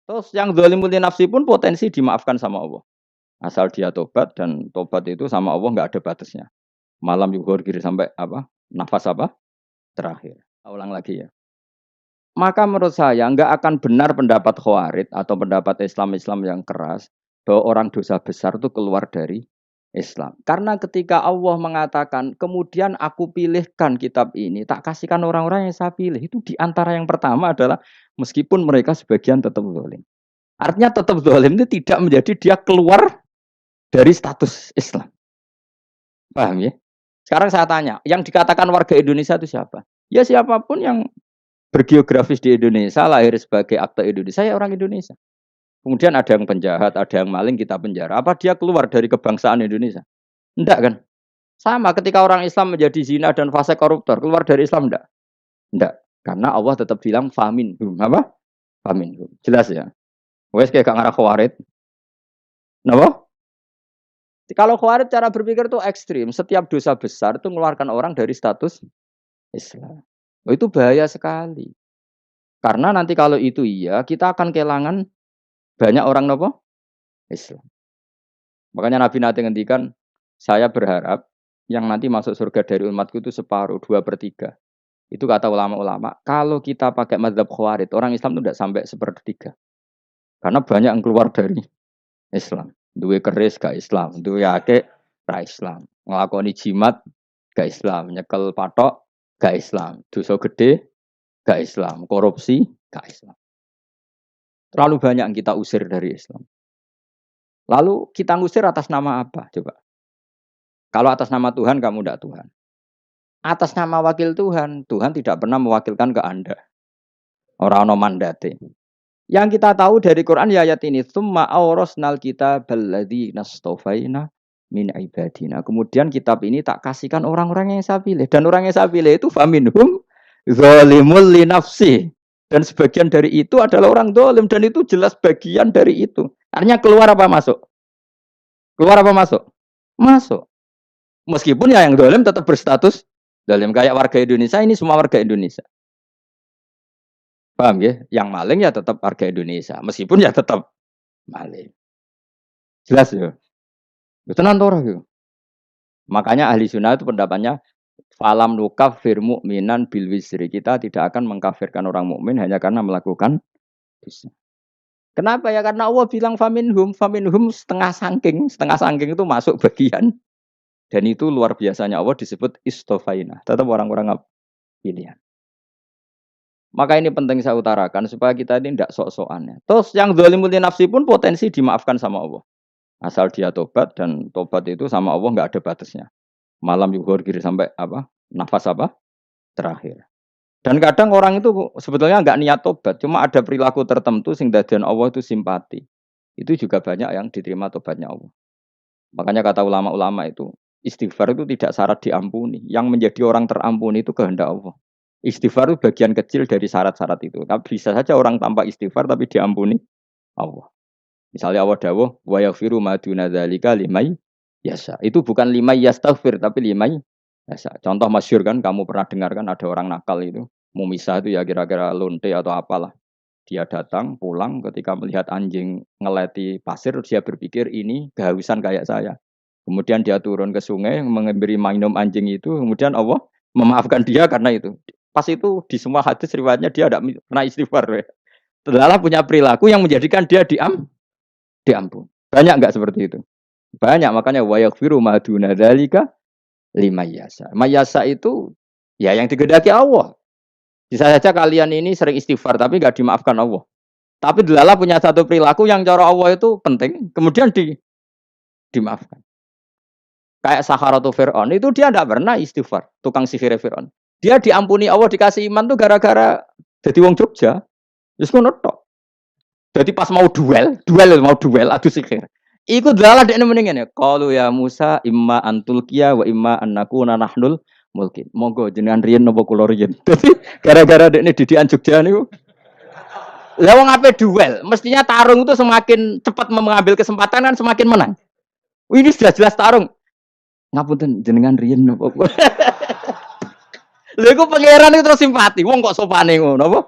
Terus yang zalimul li nafsi pun potensi dimaafkan sama Allah. Asal dia tobat dan tobat itu sama Allah nggak ada batasnya. Malam yuhur kiri sampai apa? Nafas apa? Terakhir. Ulang lagi ya. Maka menurut saya nggak akan benar pendapat Khawarij atau pendapat Islam-Islam yang keras bahwa orang dosa besar itu keluar dari Islam. Karena ketika Allah mengatakan, kemudian aku pilihkan kitab ini, tak kasihkan orang-orang yang saya pilih. Itu diantara yang pertama adalah meskipun mereka sebagian tetap zalim. Artinya tetap zalim itu tidak menjadi dia keluar dari status Islam. Paham ya? Sekarang saya tanya, yang dikatakan warga Indonesia itu siapa? Ya siapapun yang bergeografis di Indonesia, lahir sebagai akte Indonesia, ya orang Indonesia. Kemudian ada yang penjahat, ada yang maling, kita penjara. Apa dia keluar dari kebangsaan Indonesia? Enggak kan? Sama ketika orang Islam menjadi zina dan fase koruptor, keluar dari Islam enggak? Enggak. Karena Allah tetap bilang famin. Apa? Famin. Jelas ya? Wes kayak gak ngarah Khawarij. Kenapa? Kalau Khawarij cara berpikir itu ekstrim. Setiap dosa besar itu mengeluarkan orang dari status Islam. Oh, itu bahaya sekali. Karena nanti kalau itu iya, kita akan kehilangan banyak orang nopo Islam. Makanya Nabi nanti ngendikan, saya berharap yang nanti masuk surga dari umatku itu separuh, 2/3. Itu kata ulama-ulama. Kalau kita pakai mazhab Khawarij, orang Islam itu tidak sampai 1/3. Karena banyak yang keluar dari Islam. Duwe keris gak Islam, duwe akeh ra Islam. Nglakoni jimat gak Islam, nyekel patok gak Islam, dosa gede gak Islam, korupsi gak Islam. Terlalu banyak yang kita usir dari Islam. Lalu kita ngusir atas nama apa? Coba. Kalau atas nama Tuhan kamu tidak Tuhan. Atas nama wakil Tuhan, Tuhan tidak pernah mewakilkan ke Anda. Orang-orang mandate. Yang kita tahu dari Quran ya ayat ini, tsumma awrasnal kitabal ladzina astafaina min ibadina. Kemudian kitab ini tak kasihkan orang-orang yang saya pilih, dan orang yang saya pilih itu faminhum zalimul li nafsi. Dan sebagian dari itu adalah orang zalim, dan itu jelas bagian dari itu. Artinya keluar apa masuk? Keluar apa masuk? Masuk. Meskipun ya yang zalim tetap berstatus zalim, kayak warga Indonesia, ini semua warga Indonesia. Paham ya? Yang maling ya tetap warga Indonesia. Meskipun ya tetap maling. Jelas ya? Tenan ora ya? Makanya ahli sunnah itu pendapatnya falam nukafir mu'minan bil wisri. Kita tidak akan mengkafirkan orang mukmin hanya karena melakukan dosa. Kenapa ya? Karena Allah bilang faminhum setengah sangking itu masuk bagian. Dan itu luar biasanya Allah disebut istofaina. Tetap orang-orang pilihan. Maka ini penting saya utarakan supaya kita ini tidak sok-sokan. Terus yang zalimul li nafsi pun potensi dimaafkan sama Allah. Asal dia tobat, dan tobat itu sama Allah nggak ada batasnya. Malam yuhur kiri sampai apa? Nafas apa? Terakhir. Dan kadang orang itu sebetulnya nggak niat tobat, cuma ada perilaku tertentu sehingga dadian Allah itu simpati. Itu juga banyak yang diterima tobatnya Allah. Makanya kata ulama-ulama itu, istighfar itu tidak syarat diampuni. Yang menjadi orang terampuni itu kehendak Allah. Istighfar itu bagian kecil dari syarat-syarat itu. Tapi bisa saja orang tanpa istighfar tapi diampuni Allah. Misalnya Allah dawuh, wa yaghfiru ma duna dzalika liman yasha. Itu bukan liman yastaghfir tapi liman yasha. Contoh masyhur kan, kamu pernah dengar kan ada orang nakal itu, mau misah itu ya kira-kira lonte atau apalah. Dia datang pulang ketika melihat anjing ngeleti pasir, dia berpikir ini kehausan kayak saya. Kemudian dia turun ke sungai memberi minum anjing itu, kemudian Allah memaafkan dia karena itu. Pas itu di semua hadis riwayatnya dia tidak pernah istighfar. Adalah punya perilaku yang menjadikan dia diampun. Banyak enggak seperti itu? Banyak, makanya wa yaghfiru ma duna dzalika liman yasha. Mayasa itu ya yang digedaki Allah. Bisa saja kalian ini sering istighfar tapi enggak dimaafkan Allah. Tapi delala punya satu perilaku yang cara Allah itu penting, kemudian dimaafkan. Kayak Saharatu Fir'aun itu dia tidak pernah istighfar, tukang sihir Fir'aun. Dia diampuni Allah, dikasih iman tuh gara-gara jadi wong Jogja. Terus ngono tok. Jadi pas mau duel adu sihir. Iku dalah dekne mendingan ya. Qalu ya Musa imma antulqiya wa imma annakuna nahnul mulkin. Monggo jenengan riyen napa kula riyen. Dadi gara-gara dekne didikan Jogja niku. Lah wong ape duel, mestinya tarung itu semakin cepat mengambil kesempatan kan semakin menang. Ini sudah jelas tarung. Ngapunten jenengan riyen napa. Lha iku pangeran itu terus simpati. Wong kok sopane ngono apa?